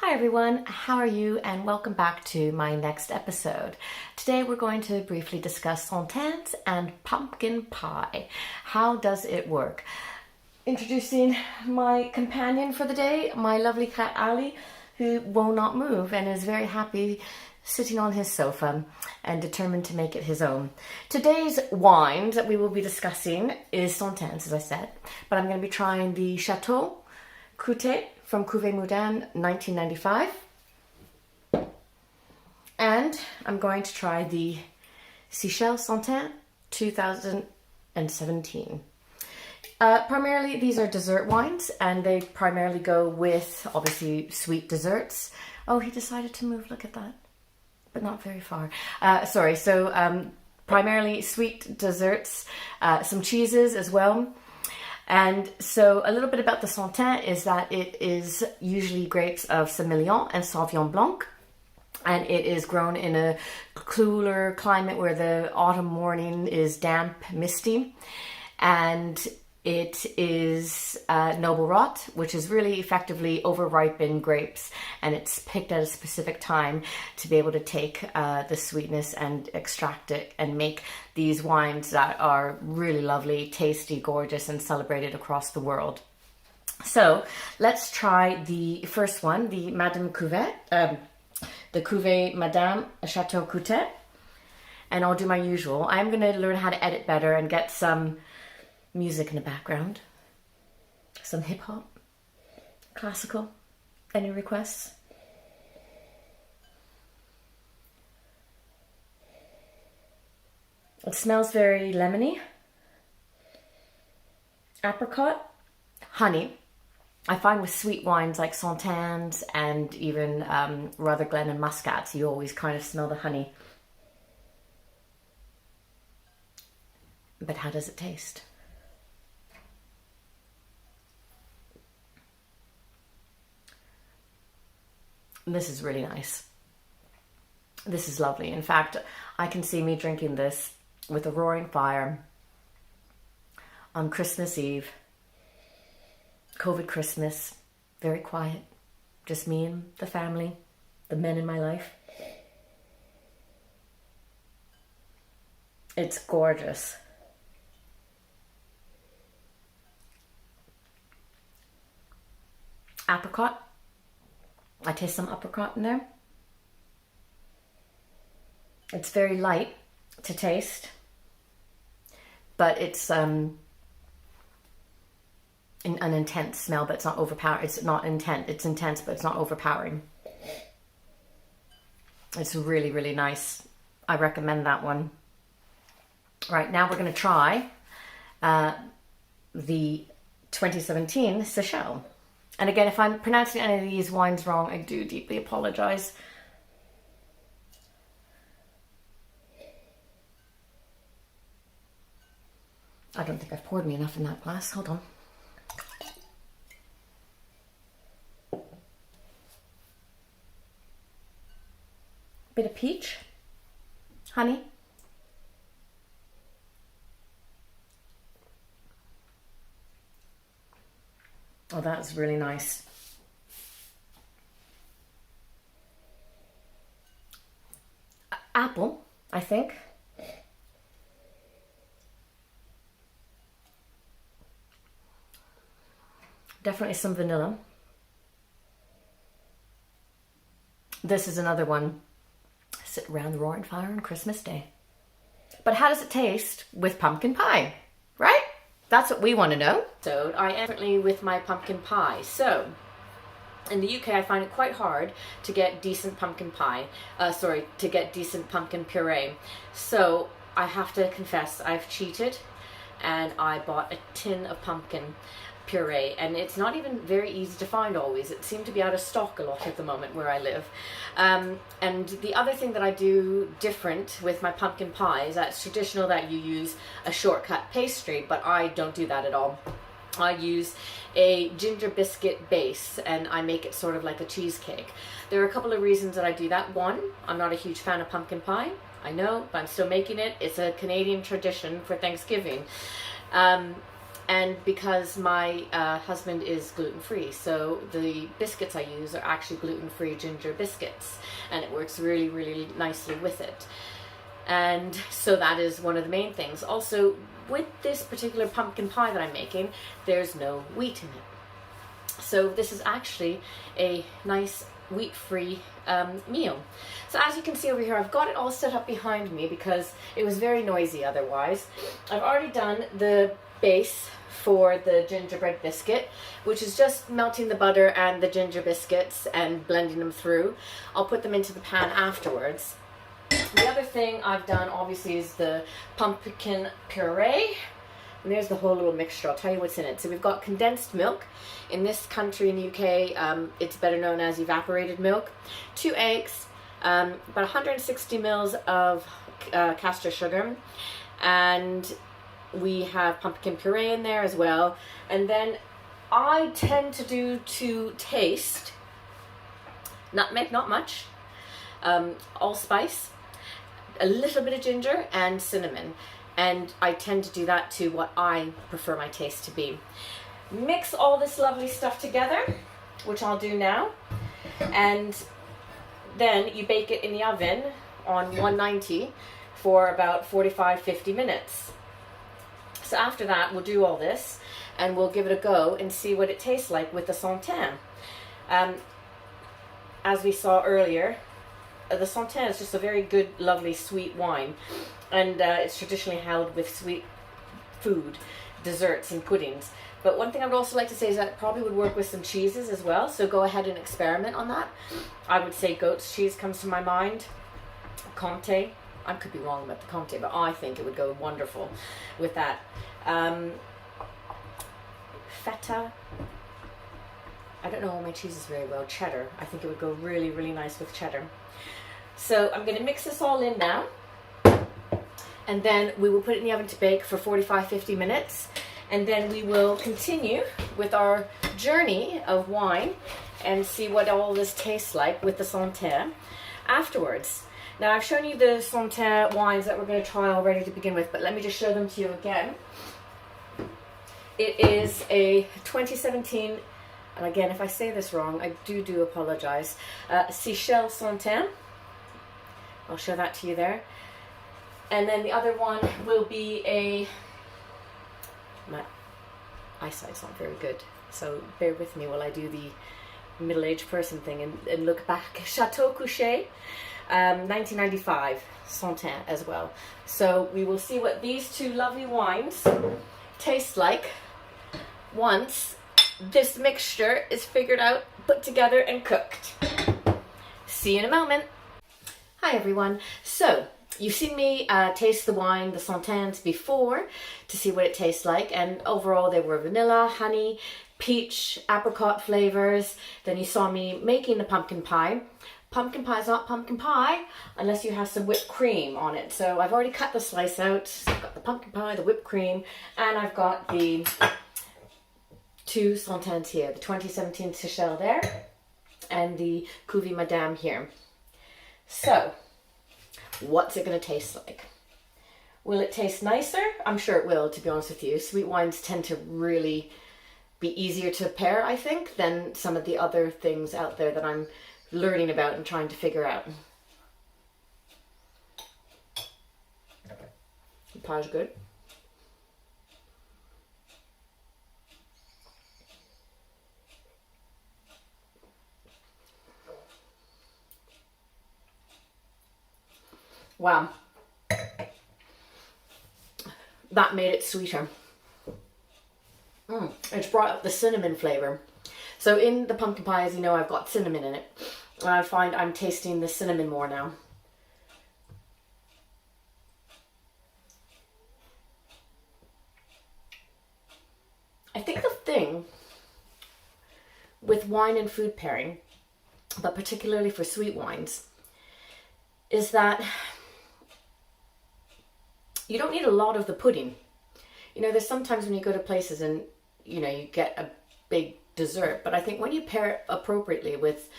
Hi everyone, how are you? And welcome back to my next episode. Today we're going to briefly discuss sauternes and pumpkin pie. How does it work? Introducing my companion for the day, my lovely cat Ali, who will not move and is very happy sitting on his sofa and determined to make it his own. Today's wine that we will be discussing is sauternes, as I said, but I'm going to be trying the Chateau Cruté from Cuvée Moudin 1995, and I'm going to try the Seychelles Sauternes 2017. Primarily these are dessert wines, and they primarily go with obviously sweet desserts. Oh, he decided to move, look at that, but not very far. Primarily sweet desserts, some cheeses as well. And so a little bit about the Sauternes is that it is usually grapes of Semillon and Sauvignon Blanc, and it is grown in a cooler climate where the autumn morning is damp, misty, and it is noble rot, which is really effectively over-ripened grapes, and it's picked at a specific time to be able to take the sweetness and extract it and make these wines that are really lovely, tasty, gorgeous, and celebrated across the world. So let's try the first one, the Madame Cuvée, the Cuvée Madame Chateau Cruté, and I'll do my usual. I'm going to learn how to edit better and get some music in the background, some hip-hop, classical. Any requests? It smells very lemony, apricot, honey. I find with sweet wines like sauternes and even Rutherglen and Muscats, you always kind of smell the honey. But how does it taste? This is really nice. This is lovely. In fact, I can see me drinking this with a roaring fire on Christmas Eve, COVID Christmas, very quiet, just me and the family, the men in my life. It's gorgeous. Apricot. I taste some apricot in there. It's very light to taste, but it's an intense smell, but it's not overpowering. It's not intense. It's intense, but it's not overpowering. It's really, really nice. I recommend that one. Right, now we're going to try the 2017 Seychelles. And again, if I'm pronouncing any of these wines wrong, I do deeply apologize. I don't think I've poured me enough in that glass. Hold on. Bit of peach, honey. Oh, that's really nice. Apple, I think. Definitely some vanilla. This is another one. Sit around the roaring fire on Christmas Day. But how does it taste with pumpkin pie, right? That's what we want to know. So I am currently with my pumpkin pie. So in the UK, I find it quite hard to get decent pumpkin pie. To get decent pumpkin puree. So I have to confess, I've cheated, and I bought a tin of pumpkin puree, and it's not even very easy to find always. It seemed to be out of stock a lot at the moment where I live. And the other thing that I do different with my pumpkin pie is that it's traditional that you use a shortcut pastry, but I don't do that at all. I use a ginger biscuit base, and I make it sort of like a cheesecake. There are a couple of reasons that I do that. One, I'm not a huge fan of pumpkin pie. I know, but I'm still making it. It's a Canadian tradition for Thanksgiving. and because my husband is gluten-free, so the biscuits I use are actually gluten-free ginger biscuits, and it works really, really nicely with it. And so that is one of the main things. Also, with this particular pumpkin pie that I'm making, there's no wheat in it. So this is actually a nice wheat-free meal. So as you can see over here, I've got it all set up behind me because it was very noisy otherwise. I've already done the base for the gingerbread biscuit, which is just melting the butter and the ginger biscuits and blending them through. I'll put them into the pan afterwards. The other thing I've done obviously is the pumpkin puree, and there's the whole little mixture. I'll tell you what's in it. So we've got condensed milk. In this country, in the UK, it's better known as evaporated milk. 2 eggs, about 160 mils of castor sugar, and we have pumpkin puree in there as well. And then I tend to do to taste nutmeg, not much, allspice, a little bit of ginger and cinnamon, and I tend to do that to what I prefer my taste to be. Mix all this lovely stuff together, which I'll do now, and then you bake it in the oven on 190 for about 45-50 minutes. So after that, we'll do all this and we'll give it a go and see what it tastes like with the Sauternes. As we saw earlier, the Sauternes is just a very good, lovely, sweet wine, and it's traditionally held with sweet food, desserts and puddings. But one thing I would also like to say is that it probably would work with some cheeses as well, so go ahead and experiment on that. I would say goat's cheese comes to my mind, Comté. I could be wrong about the Comté, but I think it would go wonderful with that. Feta. I don't know all my cheeses very well. Cheddar. I think it would go really, really nice with cheddar. So I'm going to mix this all in now, and then we will put it in the oven to bake for 45-50 minutes, and then we will continue with our journey of wine and see what all this tastes like with the Sauternes afterwards. Now I've shown you the Sauternes wines that we're going to try already to begin with, but let me just show them to you again. It is a 2017, and again if I say this wrong I do apologize, Seychelles Sauternes. I'll show that to you there. And then the other one will be a, my eyesight's not very good, so bear with me while I do the middle-aged person thing and look back. Chateau Couché, 1995 Sauternes as well. So we will see what these two lovely wines taste like once this mixture is figured out, put together and cooked. See you in a moment. Hi everyone. So you've seen me taste the wine, the Sauternes, before to see what it tastes like, and overall they were vanilla, honey, peach, apricot flavors. Then you saw me making the pumpkin pie. Pumpkin pie is not pumpkin pie unless you have some whipped cream on it. So I've already cut the slice out. So I've got the pumpkin pie, the whipped cream, and I've got the two Sauternes here. The 2017 Seychelles there, and the Cuvée Madame here. So, what's it going to taste like? Will it taste nicer? I'm sure it will, to be honest with you. Sweet wines tend to really be easier to pair, I think, than some of the other things out there that I'm learning about and trying to figure out. The pie's good. Wow, that made it sweeter. It's brought up the cinnamon flavor. So in the pumpkin pie, as you know, I've got cinnamon in it, and I find I'm tasting the cinnamon more now. I think the thing with wine and food pairing, but particularly for sweet wines, is that you don't need a lot of the pudding. You know, there's sometimes when you go to places and, you know, you get a big dessert, but I think when you pair it appropriately with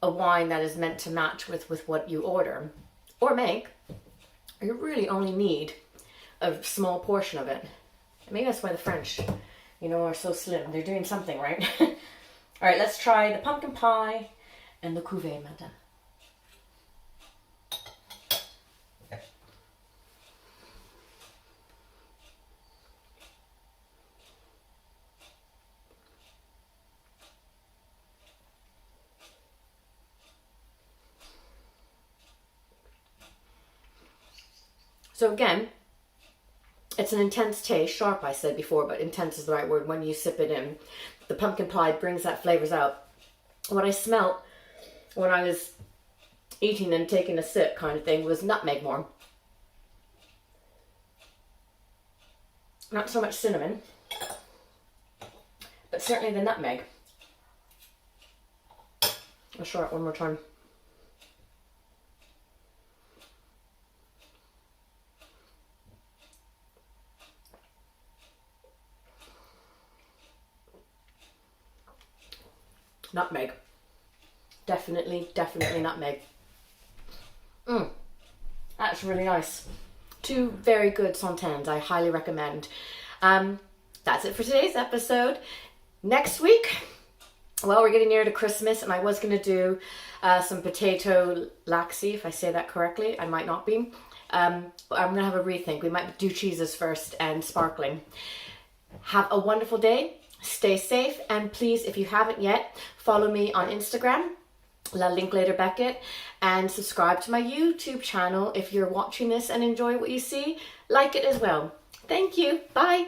a wine that is meant to match with what you order or make, you really only need a small portion of it. Maybe that's why the French you know, are so slim. They're doing something right. All right, let's try the pumpkin pie and the cuvée, madame. So again, it's an intense taste, sharp I said before, but intense is the right word when you sip it in. The pumpkin pie brings that flavors out. What I smelt when I was eating and taking a sip kind of thing was nutmeg more. Not so much cinnamon, but certainly the nutmeg. I'll try it one more time. Nutmeg. Definitely nutmeg. That's really nice. Two very good sauternes. I highly recommend. That's it for today's episode. Next week, well, we're getting near to Christmas, and I was going to do some potato laxi, if I say that correctly. I might not be. But I'm going to have a rethink. We might do cheeses first and sparkling. Have a wonderful day. Stay safe, and please, if you haven't yet, follow me on Instagram, La Linklater Beckett, and subscribe to my YouTube channel if you're watching this and enjoy what you see. Like it as well. Thank you. Bye.